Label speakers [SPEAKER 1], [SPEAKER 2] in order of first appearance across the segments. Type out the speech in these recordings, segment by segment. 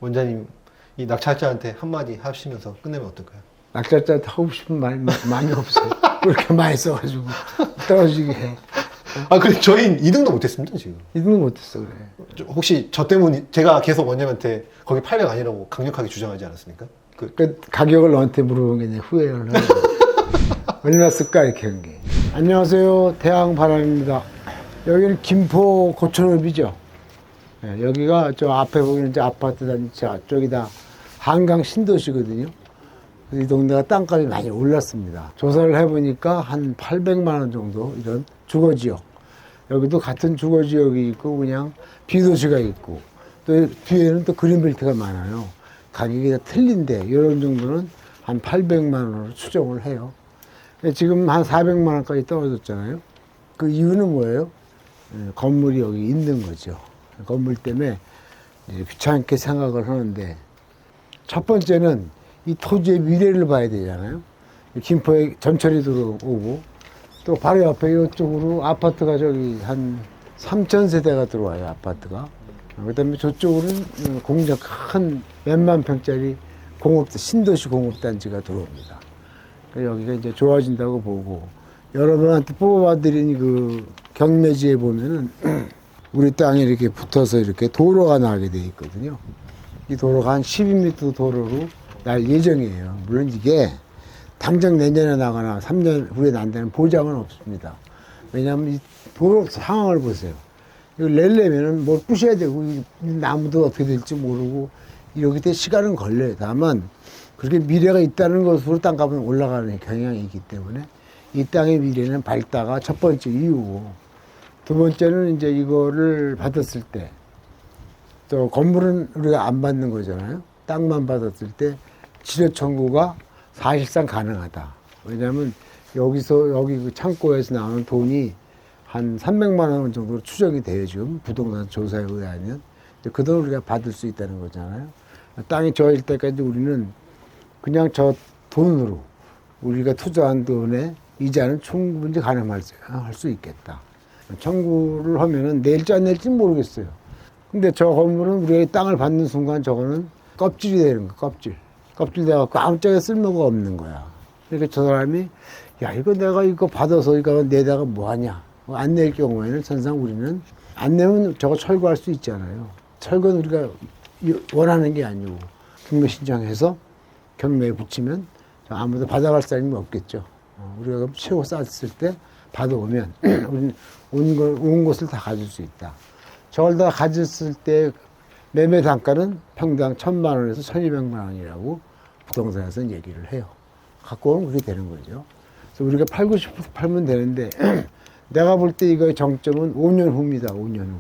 [SPEAKER 1] 원장님 이 낙찰자한테 한마디 하시면서 끝내면 어떨까요?
[SPEAKER 2] 낙찰자한테 하고 싶은 말 많이 없어요. 그렇게 많이 써가지고 떨어지게 해.
[SPEAKER 1] 아, 근데 저희 2등도 못했습니다, 지금.
[SPEAKER 2] 이등도 못했어 그래.
[SPEAKER 1] 혹시 저 때문에 제가 계속 원장님한테 거기 800 아니라고 강력하게 주장하지 않았습니까?
[SPEAKER 2] 그 가격을 너한테 물어본 게 이제 후회를 하고 얼마 쓸까 이렇게 한 게. 안녕하세요, 태양바람입니다. 여기는 김포 고촌읍이죠. 네, 여기가 저 앞에 보이는 저 아파트 단지 저쪽이 다 한강 신도시거든요. 이 동네가 땅값이 많이 올랐습니다. 조사를 해보니까 한 800만 원 정도 이런 주거지역. 여기도 같은 주거지역이 있고 그냥 비도시가 있고 또 뒤에는 또 그린벨트가 많아요. 가격이 다 틀린데 이런 정도는 한 800만 원으로 추정을 해요. 지금 한 400만 원까지 떨어졌잖아요. 그 이유는 뭐예요? 건물이 여기 있는 거죠. 건물 때문에 귀찮게 생각을 하는데 첫 번째는 이 토지의 미래를 봐야 되잖아요. 김포에 전철이 들어오고 또 바로 옆에 이쪽으로 아파트가 저기 한 3,000세대가 들어와요, 아파트가. 그 다음에 저쪽으로는 공장 큰 몇만 평짜리 신도시 공업단지가 들어옵니다. 여기가 이제 좋아진다고 보고 여러분한테 뽑아드린 그 경매지에 보면은 우리 땅에 이렇게 붙어서 이렇게 도로가 나게 돼 있거든요. 이 도로가 한 12m 도로로 날 예정이에요. 물론 이게 당장 내년에 나거나 3년 후에 난다는 보장은 없습니다. 왜냐하면 이 도로 상황을 보세요. 이걸 내려면은 뭘 부셔야 되고, 이 나무도 어떻게 될지 모르고, 이렇게 될 시간은 걸려요. 다만, 그렇게 미래가 있다는 것으로 땅값은 올라가는 경향이 있기 때문에, 이 땅의 미래는 밝다가 첫 번째 이유고, 두 번째는 이제 이거를 받았을 때, 또 건물은 우리가 안 받는 거잖아요. 땅만 받았을 때, 치료 청구가 사실상 가능하다. 왜냐하면 여기서 여기 그 창고에서 나오는 돈이 한 300만 원 정도로 추정이 돼요. 지금 부동산 조사에 의하면 그 돈을 우리가 받을 수 있다는 거잖아요. 땅이 좋아질 때까지 우리는 그냥 저 돈으로 우리가 투자한 돈의 이자는 충분히 가능할 수 있겠다. 청구를 하면은 낼지 안 낼지 모르겠어요. 근데 저 건물은 우리가 땅을 받는 순간 저거는 껍질이 되는 거, 껍질 돼갖고 아무짝에 쓸모가 없는 거야. 그러니까 저 사람이, 야, 이거 내가 이거 받아서 이거 내다가 뭐 하냐. 안 낼 경우에는 전상 우리는 안 내면 저거 철거할 수 있잖아요. 철거는 우리가 원하는 게 아니고 경매 신청해서 경매에 붙이면 아무도 받아갈 사람이 없겠죠. 우리가 그럼 최고 쌌을 때 받아오면 우리는 온 것을 다 가질 수 있다. 저걸 다 가졌을 때 매매 단가는 평당 1,000만 원에서 1,200만 원이라고 부동산에서는 얘기를 해요. 갖고 오면 그렇게 되는 거죠. 그래서 우리가 팔고 싶어서 팔면 되는데 내가 볼 때 이거의 정점은 5년 후입니다. 5년 후.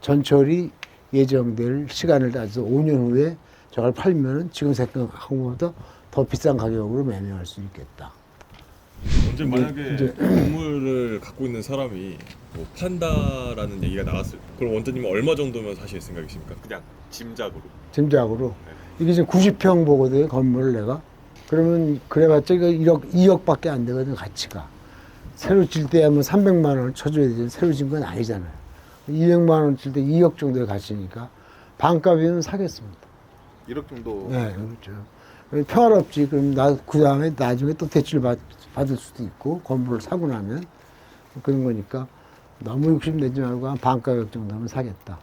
[SPEAKER 2] 전철이 예정될 시간을 따져서 5년 후에 저걸 팔면은 지금 생각한 것보다 더 비싼 가격으로 매매할 수 있겠다.
[SPEAKER 3] 언제 만약에 건물을 갖고 있는 사람이 뭐 판다라는 얘기가 나왔을 때 그럼 원장님은 얼마 정도면 사실 생각이십니까? 그냥 짐작으로.
[SPEAKER 2] 짐작으로. 이게 지금 90평 보거든요, 건물을 내가. 그러면 그래봤자 이거 2억밖에 안 되거든, 가치가. 새로 질 때 하면 300만 원을 쳐줘야 되지, 새로 진 건 아니잖아요. 200만 원 칠 때 2억 정도의 가치니까 반값이면 사겠습니다.
[SPEAKER 3] 1억 정도.
[SPEAKER 2] 네, 그렇죠. 평화롭지. 그럼 그 다음에 나중에 또 대출 받을 수도 있고, 건물을 사고 나면 그런 거니까 너무 욕심내지 말고 한 반가격 정도면 사겠다.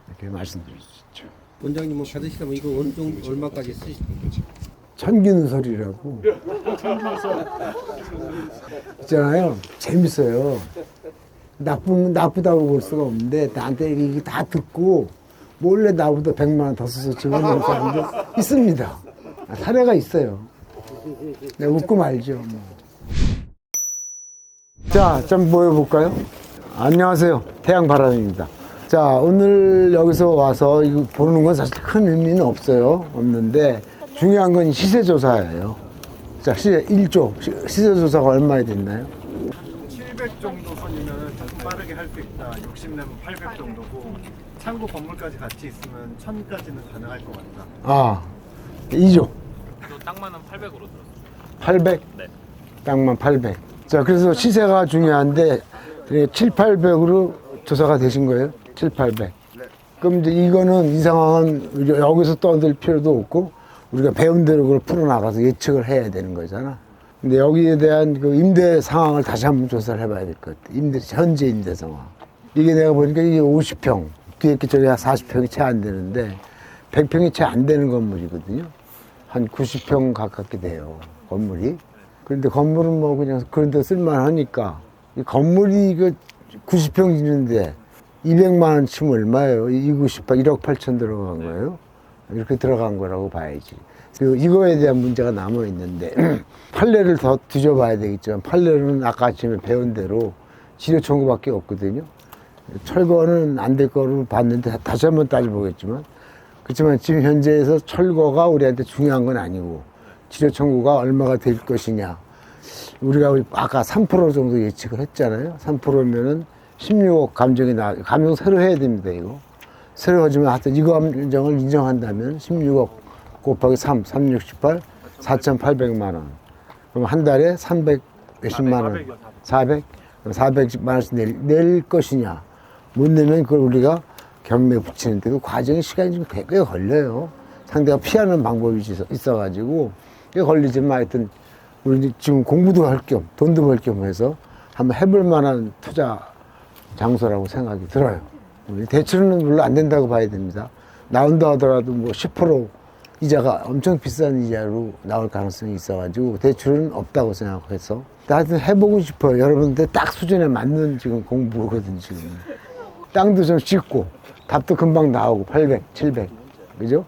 [SPEAKER 2] 이렇게 말씀드릴 수 있죠.
[SPEAKER 4] 원장님 뭐 받으시려면 이거 어느 정도 얼마까지 쓰시는 거지?
[SPEAKER 2] 천기누설이라고 있잖아요. 재밌어요. 나쁘다고 볼 수가 없는데 나한테 이게 다 듣고 몰래 나보다 100만 원 더 써서 집어넣은 사람도 있습니다. 사례가 있어요. 내가 웃고 말죠. 뭐. 자, 좀 모여볼까요? 안녕하세요. 태양바람입니다. 자, 오늘 여기서 와서 이거 보는 건 사실 큰 의미는 없는데 중요한 건 시세조사예요. 자, 시세 1조. 시세조사가 얼마나 됐나요?
[SPEAKER 5] 700 정도 선이면 좀 빠르게 할 수 있다. 60내면 800 정도고 창고 건물까지 같이 있으면 1000까지는 가능할 것 같다.
[SPEAKER 2] 아, 2조.
[SPEAKER 6] 또 땅만은 800으로 들었어요.
[SPEAKER 2] 800?
[SPEAKER 6] 네.
[SPEAKER 2] 땅만 800. 자, 그래서 시세가 중요한데 7, 800으로 조사가 되신 거예요? 7, 800.
[SPEAKER 5] 네.
[SPEAKER 2] 그럼 이제 이거는 이 상황은 여기서 떠들 필요도 없고 우리가 배운 대로 그걸 풀어나가서 예측을 해야 되는 거잖아. 근데 여기에 대한 그 임대 상황을 다시 한번 조사를 해봐야 될 것 같아. 현재 임대 상황. 이게 내가 보니까 이게 50평, 뒤에 게 저기 40평이 채 안 되는데 100평이 채 안 되는 건물이거든요. 한 90평 가깝게 돼요, 건물이. 그런데 건물은 뭐 그냥 그런 데 쓸만하니까 이 건물이 그 90평 짓는데 200만 원 치면 얼마예요? 1억 8천 들어간 거예요. 이렇게 들어간 거라고 봐야지. 그리고 이거에 대한 문제가 남아 있는데 판례를 더 뒤져봐야 되겠지만 판례는 아까 아침에 배운 대로 지료 청구밖에 없거든요. 철거는 안 될 거로 봤는데 다시 한번 따져보겠지만 그렇지만 지금 현재에서 철거가 우리한테 중요한 건 아니고 지료 청구가 얼마가 될 것이냐. 우리가 아까 3% 정도 예측을 했잖아요. 3%면은 16억 감정 새로 해야 됩니다, 이거. 새로 하지만 하여튼 이거 감정을 인정한다면 16억 곱하기 3, 368, 4,800만 원. 그럼 한 달에 300 몇십만 원. 400? 그럼 400만 원씩 낼 것이냐. 못 내면 그걸 우리가 경매 붙이는데 그 과정의 시간이 좀 꽤 걸려요. 상대가 피하는 방법이 있어가지고 꽤 걸리지만 하여튼 우리 지금 공부도 할 겸 돈도 벌 겸 해서 한번 해볼 만한 투자 장소라고 생각이 들어요. 우리 대출은 물론 안 된다고 봐야 됩니다. 나온다 하더라도 뭐 10% 이자가 엄청 비싼 이자로 나올 가능성이 있어가지고 대출은 없다고 생각해서 하여튼 해보고 싶어요. 여러분들 딱 수준에 맞는 지금 공부거든요. 지금 땅도 좀 짓고 답도 금방 나오고 800, 700 그죠?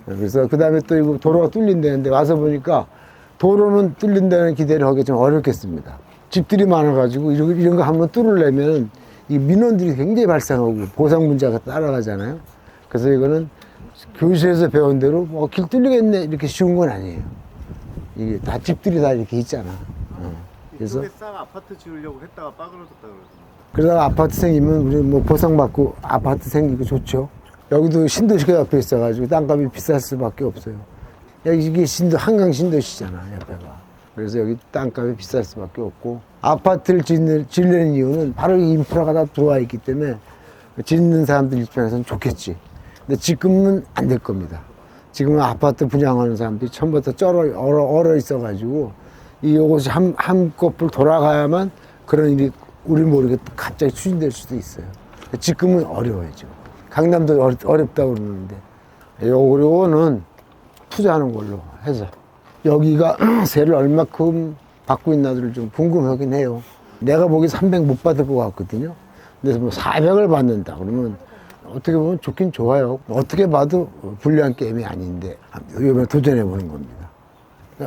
[SPEAKER 2] 그래서 그 다음에 또 이거 도로가 뚫린다는데 와서 보니까 도로는 뚫린다는 기대를 하기 좀 어렵겠습니다. 집들이 많아가지고 이런 거 한번 뚫으려면 이 민원들이 굉장히 발생하고 보상 문제가 따라가잖아요. 그래서 이거는 교실에서 배운 대로 뭐 길 뚫리겠네 이렇게 쉬운 건 아니에요. 이게 다 집들이 다 이렇게 있잖아. 그래서
[SPEAKER 5] 이쪽에 싹 아파트 지으려고 했다가 빠그러졌다 그러던데.
[SPEAKER 2] 그러다가 아파트 생기면 우리 뭐 보상받고 아파트 생기고 좋죠. 여기도 신도시가 옆에 있어가지고 땅값이 비쌀 수밖에 없어요. 여기 이게 한강 신도시잖아, 옆에가. 그래서 여기 땅값이 비쌀 수밖에 없고 아파트를 짓는 이유는 바로 이 인프라가 다 들어와 있기 때문에 짓는 사람들 입장에서는 좋겠지. 근데 지금은 안 될 겁니다. 지금은 아파트 분양하는 사람들이 처음부터 얼어 있어가지고 이것이 한꺼풀 돌아가야만 그런 일이 우리 모르게 갑자기 추진될 수도 있어요. 지금은 어려워요, 지금. 강남도 어렵다고 그러는데 요거는 투자하는 걸로 해서 여기가 세를 얼마큼 받고 있나를 좀 궁금하긴 해요. 내가 보기 300 못 받을 것 같거든요. 근데 뭐 400을 받는다 그러면 어떻게 보면 좋긴 좋아요. 어떻게 봐도 불리한 게임이 아닌데 이번에 도전해 보는 겁니다.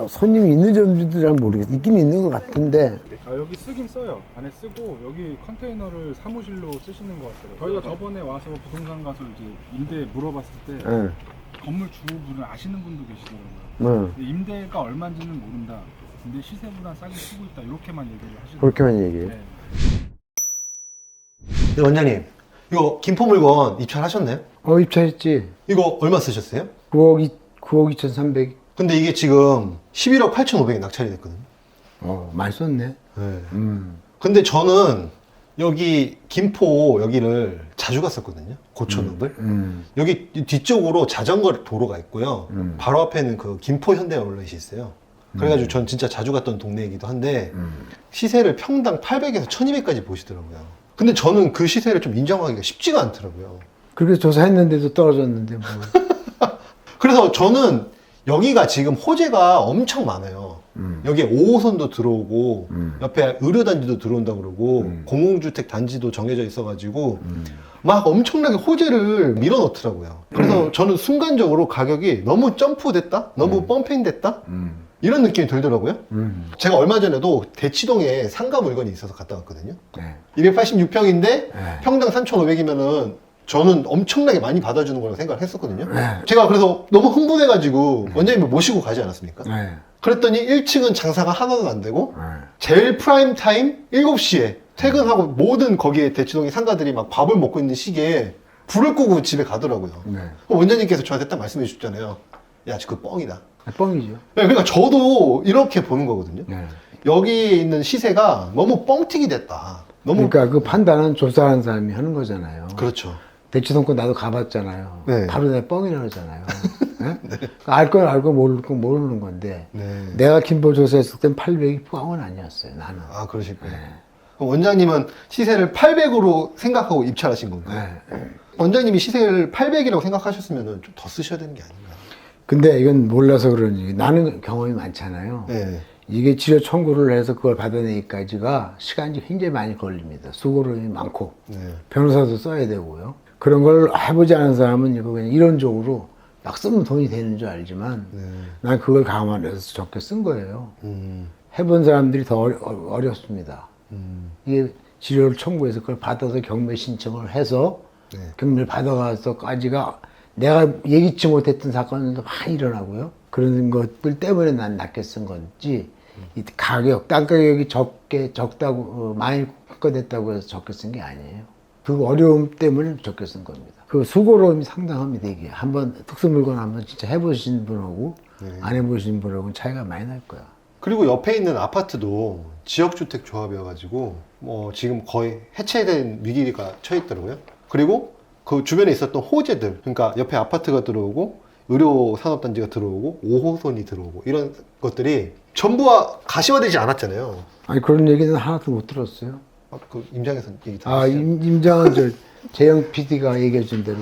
[SPEAKER 2] 손님이 있는 점도 잘 모르겠어요. 있긴 있는 것 같은데
[SPEAKER 7] 여기 쓰긴 써요. 안에 쓰고 여기 컨테이너를 사무실로 쓰시는 것 같아요. 저희가 저번에 와서 부동산 가서 이제 임대 물어봤을 때
[SPEAKER 2] 네.
[SPEAKER 7] 건물 주분을 아시는 분도 계시더라고요.
[SPEAKER 2] 네.
[SPEAKER 7] 근데 임대가 얼마인지는 모른다. 근데 시세보다 싸게 쓰고 있다. 이렇게만 얘기를 하시더라고요.
[SPEAKER 2] 그렇게만 얘기해요.
[SPEAKER 7] 네.
[SPEAKER 1] 네, 원장님. 이거 김포 물건 입찰하셨나요?
[SPEAKER 2] 입찰했지.
[SPEAKER 1] 이거 얼마 쓰셨어요?
[SPEAKER 2] 9억 2,300.
[SPEAKER 1] 근데 이게 지금 11억 8,500에 낙찰이 됐거든요.
[SPEAKER 2] 많이 썼네.
[SPEAKER 1] 네.
[SPEAKER 2] 음.
[SPEAKER 1] 근데 저는 여기 김포 여기를 자주 갔었거든요. 고촌읍을. 여기 뒤쪽으로 자전거 도로가 있고요. 바로 앞에는 그 김포 현대 아울렛이 있어요. 그래가지고 전 진짜 자주 갔던 동네이기도 한데 시세를 평당 800에서 1200까지 보시더라고요. 근데 저는 그 시세를 좀 인정하기가 쉽지가 않더라고요.
[SPEAKER 2] 그렇게 조사했는데도 떨어졌는데 뭐.
[SPEAKER 1] 그래서 저는 여기가 지금 호재가 엄청 많아요. 여기에 5호선도 들어오고 옆에 의료단지도 들어온다고 그러고 공공주택 단지도 정해져 있어가지고 막 엄청나게 호재를 밀어넣더라고요. 그래서 저는 순간적으로 가격이 너무 점프됐다? 너무 펌핑됐다? 이런 느낌이 들더라고요. 제가 얼마 전에도 대치동에 상가 물건이 있어서 갔다 왔거든요.
[SPEAKER 2] 네.
[SPEAKER 1] 286평인데
[SPEAKER 2] 네.
[SPEAKER 1] 평당 3,500이면은 저는 엄청나게 많이 받아주는 거라고 생각을 했었거든요.
[SPEAKER 2] 네.
[SPEAKER 1] 제가 그래서 너무 흥분해가지고 원장님을 모시고 가지 않았습니까?
[SPEAKER 2] 네.
[SPEAKER 1] 그랬더니 1층은 장사가 하나도 안 되고
[SPEAKER 2] 네.
[SPEAKER 1] 제일 프라임 타임 7시에 퇴근하고 모든 거기에 대치동의 상가들이 막 밥을 먹고 있는 시기에 불을 끄고 집에 가더라고요.
[SPEAKER 2] 네.
[SPEAKER 1] 원장님께서 저한테 딱 말씀해 주셨잖아요. 야, 그거 뻥이다.
[SPEAKER 2] 뻥이죠.
[SPEAKER 1] 그러니까 저도 이렇게 보는 거거든요.
[SPEAKER 2] 네.
[SPEAKER 1] 여기에 있는 시세가 너무 뻥튀기 됐다. 너무
[SPEAKER 2] 그러니까 그 판단은 조사하는 사람이 하는 거잖아요.
[SPEAKER 1] 그렇죠.
[SPEAKER 2] 대치동권 나도 가봤잖아요.
[SPEAKER 1] 네.
[SPEAKER 2] 바로 내 뻥이라 그러잖아요. 네? 알 건 알고 모를 건 모르는 건데
[SPEAKER 1] 네.
[SPEAKER 2] 내가 김포 조사했을 땐 800이 뻥은 아니었어요. 나는.
[SPEAKER 1] 아, 그러실까요? 그럼 원장님은 시세를 800으로 생각하고 입찰하신 건가요?
[SPEAKER 2] 네.
[SPEAKER 1] 원장님이 시세를 800이라고 생각하셨으면 좀 더 쓰셔야 되는 게 아닌가?
[SPEAKER 2] 근데 이건 몰라서 그런지 나는 경험이 많잖아요.
[SPEAKER 1] 네.
[SPEAKER 2] 이게 치료 청구를 해서 그걸 받아내기까지가 시간이 굉장히 많이 걸립니다. 수고로움이 많고
[SPEAKER 1] 네.
[SPEAKER 2] 변호사도 써야 되고요. 그런 걸 해보지 않은 사람은 이거 그냥 이론적으로 막 쓰면 돈이 되는 줄 알지만
[SPEAKER 1] 네.
[SPEAKER 2] 난 그걸 감안해서 적게 쓴 거예요.
[SPEAKER 1] 음.
[SPEAKER 2] 해본 사람들이 더 어렵습니다.
[SPEAKER 1] 음.
[SPEAKER 2] 이게 치료를 청구해서 그걸 받아서 경매 신청을 해서
[SPEAKER 1] 네.
[SPEAKER 2] 경매를 받아가서까지가 내가 예기치 못했던 사건도 많이 일어나고요. 그런 것들 때문에 난 낮게 쓴 건지 이 가격, 땅 가격이 적다고 많이 확보됐다고 해서 적게 쓴 게 아니에요. 그 어려움 때문에 적게 쓴 겁니다. 그 수고로움이 상당합니다. 이게 한번 특수 물건 한번 진짜 해보신 분하고 안 해보신 분하고는 차이가 많이 날 거야.
[SPEAKER 1] 그리고 옆에 있는 아파트도 지역주택 조합이어가지고 뭐 지금 거의 해체된 위기가 처해 있더라고요. 그리고 그 주변에 있었던 호재들, 그러니까 옆에 아파트가 들어오고 의료 산업단지가 들어오고 5호선이 들어오고 이런 것들이 전부 가시화되지 않았잖아요.
[SPEAKER 2] 아니 그런 얘기는 하나도 못 들었어요.
[SPEAKER 1] 아, 그 임장에서 얘기 들었어요.
[SPEAKER 2] 아 임장은 저 재영 PD가 얘기해 준 대로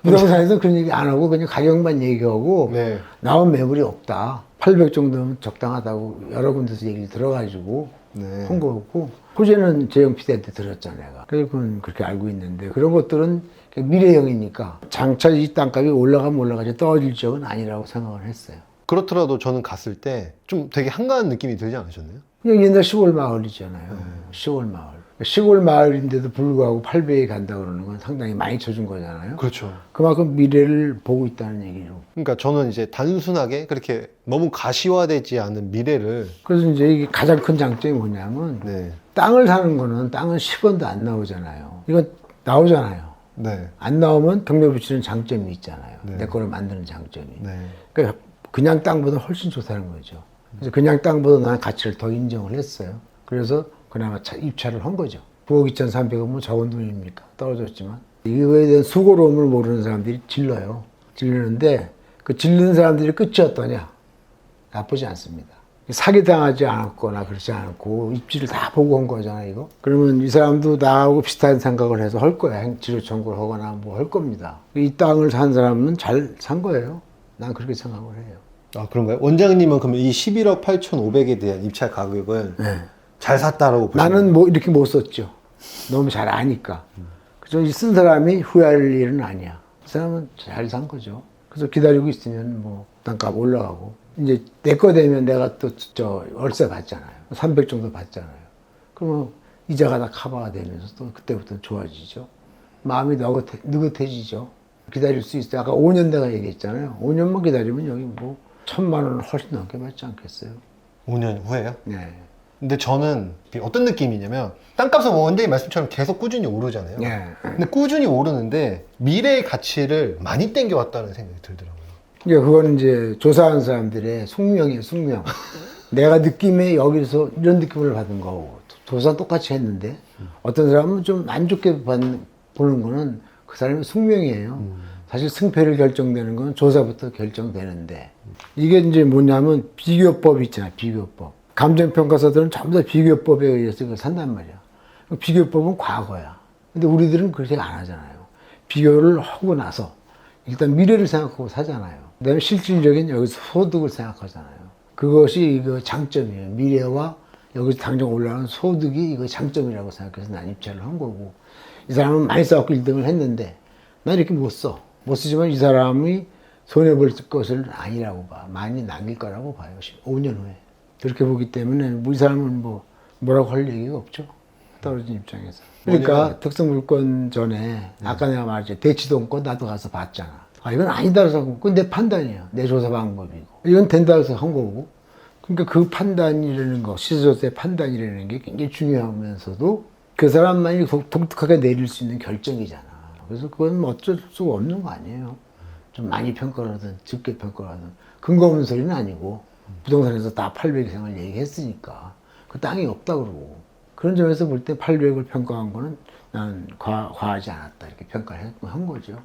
[SPEAKER 2] 부동산에서 그런 얘기 안 하고 그냥 가격만 얘기하고
[SPEAKER 1] 네.
[SPEAKER 2] 나온 매물이 없다. 800 정도면 적당하다고 여러 군데서 얘기 들어가지고
[SPEAKER 1] 네.
[SPEAKER 2] 한 거고 호재는 재영 PD한테 들었잖아 내가. 그래서 그건 그렇게 알고 있는데 그런 것들은 미래형이니까 장차 이 땅값이 올라가면 올라가지 떨어질 적은 아니라고 생각을 했어요.
[SPEAKER 1] 그렇더라도 저는 갔을 때 좀 되게 한가한 느낌이 들지 않으셨나요?
[SPEAKER 2] 그냥 옛날 시골 마을이잖아요. 시골 마을. 시골 마을인데도 불구하고 800에 간다 그러는 건 상당히 많이 쳐준 거잖아요.
[SPEAKER 1] 그렇죠.
[SPEAKER 2] 그만큼 미래를 보고 있다는 얘기죠.
[SPEAKER 1] 그러니까 저는 이제 단순하게 그렇게 너무 가시화되지 않은 미래를
[SPEAKER 2] 그래서 이제 이게 가장 큰 장점이 뭐냐면
[SPEAKER 1] 네.
[SPEAKER 2] 땅을 사는 거는 땅은 10원도 안 나오잖아요. 이건 나오잖아요.
[SPEAKER 1] 네.
[SPEAKER 2] 안 나오면 경매 붙이는 장점이 있잖아요.
[SPEAKER 1] 네.
[SPEAKER 2] 내 거를 만드는 장점이.
[SPEAKER 1] 네.
[SPEAKER 2] 그러니까 그냥 땅보다 훨씬 좋다는 거죠. 그래서 그냥 땅보다 난 가치를 더 인정을 했어요. 그래서 그나마 입찰을 한 거죠. 9억 2,300원 뭐 적은 돈입니까? 떨어졌지만. 이거에 대한 수고로움을 모르는 사람들이 질러요. 질르는데 그 질르는 사람들이 끝이 어떠냐? 나쁘지 않습니다. 사기당하지 않았거나 그렇지 않고 입지를 다 보고 한 거잖아요, 이거. 그러면 이 사람도 나하고 비슷한 생각을 해서 할 거야. 행치료 청구를 하거나 뭐 할 겁니다. 이 땅을 산 사람은 잘 산 거예요. 난 그렇게 생각을 해요.
[SPEAKER 1] 아, 그런가요? 원장님은 그러면 이 11억 8,500에 대한 입찰 가격을
[SPEAKER 2] 네.
[SPEAKER 1] 잘 샀다라고 보시나요?
[SPEAKER 2] 나는 뭐 이렇게 못 썼죠. 너무 잘 아니까. 그래서 쓴 사람이 후회할 일은 아니야. 그 사람은 잘 산 거죠. 그래서 기다리고 있으면 뭐 땅값 올라가고. 이제 내 거 되면 내가 또 저 월세 받잖아요. 300 정도 받잖아요. 그러면 이자가 다 커버가 되면서 또 그때부터 좋아지죠. 마음이 느긋해지죠. 기다릴 수 있어요. 아까 5년 내가 얘기했잖아요. 5년만 기다리면 여기 뭐 1,000만 원 훨씬 넘게 받지 않겠어요?
[SPEAKER 1] 5년 후에요?
[SPEAKER 2] 네.
[SPEAKER 1] 근데 저는 어떤 느낌이냐면 땅값은 원장님 말씀처럼 계속 꾸준히 오르잖아요.
[SPEAKER 2] 네.
[SPEAKER 1] 근데 꾸준히 오르는데 미래의 가치를 많이 땡겨왔다는 생각이 들더라고요.
[SPEAKER 2] 그러니까 그건 이제 조사한 사람들의 숙명이에요, 숙명. 내가 느낌에 여기서 이런 느낌을 받은 거고 조사 똑같이 했는데 어떤 사람은 좀 안 좋게 보는 거는 그 사람의 숙명이에요. 사실 승패를 결정되는 건 조사부터 결정되는데 이게 이제 뭐냐면 비교법 있잖아요, 비교법. 감정평가사들은 전부 다 비교법에 의해서 그걸 산단 말이야. 비교법은 과거야. 근데 우리들은 그렇게 안 하잖아요. 비교를 하고 나서 일단 미래를 생각하고 사잖아요. 그다음에 실질적인 여기서 소득을 생각하잖아요. 그것이 이거 장점이에요. 미래와 여기서 당장 올라가는 소득이 이거 장점이라고 생각해서 난 입찰을 한 거고 이 사람은 많이 써갖고 1등을 했는데 난 이렇게 못 써. 못 쓰지만 이 사람이 손해볼 것은 아니라고 봐. 많이 남길 거라고 봐요. 5년 후에. 그렇게 보기 때문에 이 사람은 뭐라고 할 얘기가 없죠. 떨어진 입장에서. 그러니까 특수물건 전에 아까 내가 말했죠. 대치동권 나도 가서 봤잖아. 아, 이건 아니다 해서 그건 내 판단이야. 내 조사 방법이고. 이건 된다 해서 한 거고. 그러니까 그 판단이라는 거, 시세조사의 판단이라는 게 굉장히 중요하면서도 그 사람만이 독특하게 내릴 수 있는 결정이잖아. 그래서 그건 어쩔 수가 없는 거 아니에요. 좀 많이 평가를 하든 적게 평가를 하든 근거 없는 소리는 아니고 부동산에서 다 800 이상을 얘기했으니까 그 땅이 없다 그러고 그런 점에서 볼 때 800을 평가한 거는 난 과하지 않았다 이렇게 평가를 한 거죠.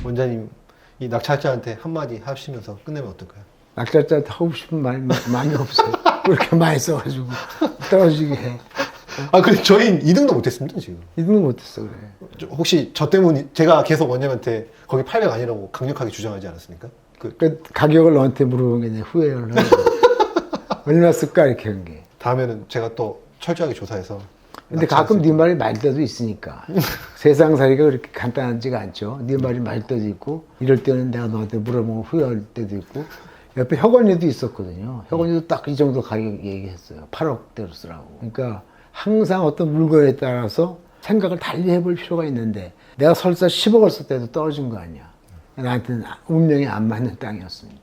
[SPEAKER 1] 원장님 이 낙찰자한테 한마디 하시면서 끝내면 어떨까요?
[SPEAKER 2] 낙찰자한테 하고 싶은 말 많이 없어요. 그렇게 많이 써가지고 떨어지게 해.
[SPEAKER 1] 아 근데 저희 2등도 못했습니다 지금.
[SPEAKER 2] 이등도 못했어 그래.
[SPEAKER 1] 혹시 저 때문에 제가 계속 원장님한테 거기 800 아니라고 강력하게 주장하지 않았습니까?
[SPEAKER 2] 그 가격을 너한테 물어본 게 내가 후회를 하고 얼마 쓸까 이렇게 한 게.
[SPEAKER 1] 다음에는 제가 또 철저하게 조사해서.
[SPEAKER 2] 근데 가끔 네 말이 맞을 때도 있으니까 세상살이가 그렇게 간단하지가 않죠. 네 말이 맞을 때도 있고 이럴 때는 내가 너한테 물어보고 후회할 때도 있고 옆에 혁원이도 있었거든요. 혁원이도 딱 이 정도 가격 얘기했어요. 8억대로 쓰라고. 그러니까 항상 어떤 물건에 따라서 생각을 달리 해볼 필요가 있는데 내가 설사 10억을 쓸 때도 떨어진 거 아니야. 나한테는 운명이 안 맞는 땅이었습니다.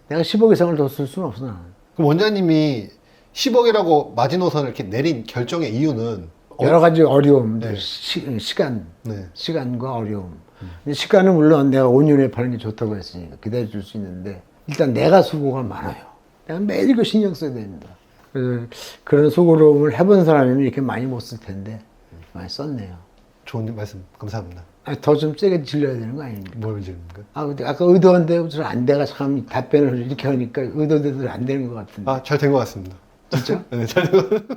[SPEAKER 2] 내가 10억 이상을 더 쓸 수는 없어 나는.
[SPEAKER 1] 그럼 원장님이 10억이라고 마지노선을 이렇게 내린 결정의 이유는
[SPEAKER 2] 여러 가지 어려움들,
[SPEAKER 1] 네.
[SPEAKER 2] 시간,
[SPEAKER 1] 네.
[SPEAKER 2] 시간과 어려움. 근데 시간은 물론 내가 5년에 파는 게 좋다고 했으니까 기다려줄 수 있는데 일단 내가 수고가 많아요. 내가 매일 이거 신경 써야 됩니다. 그래서 그런 수고로움을 해본 사람이면 이렇게 많이 못 쓸 텐데 많이 썼네요.
[SPEAKER 1] 좋은 말씀 감사합니다.
[SPEAKER 2] 더 좀 세게 질러야 되는 거 아닙니까?
[SPEAKER 1] 뭘 질문가?
[SPEAKER 2] 근데 아까 의도한 대로 안 돼가 참 답변을 이렇게 하니까 의도대로 안 되는 것 같은데.
[SPEAKER 1] 잘 된 것 같습니다.
[SPEAKER 2] 진짜?
[SPEAKER 1] 네, 잘 된 것 같습니다.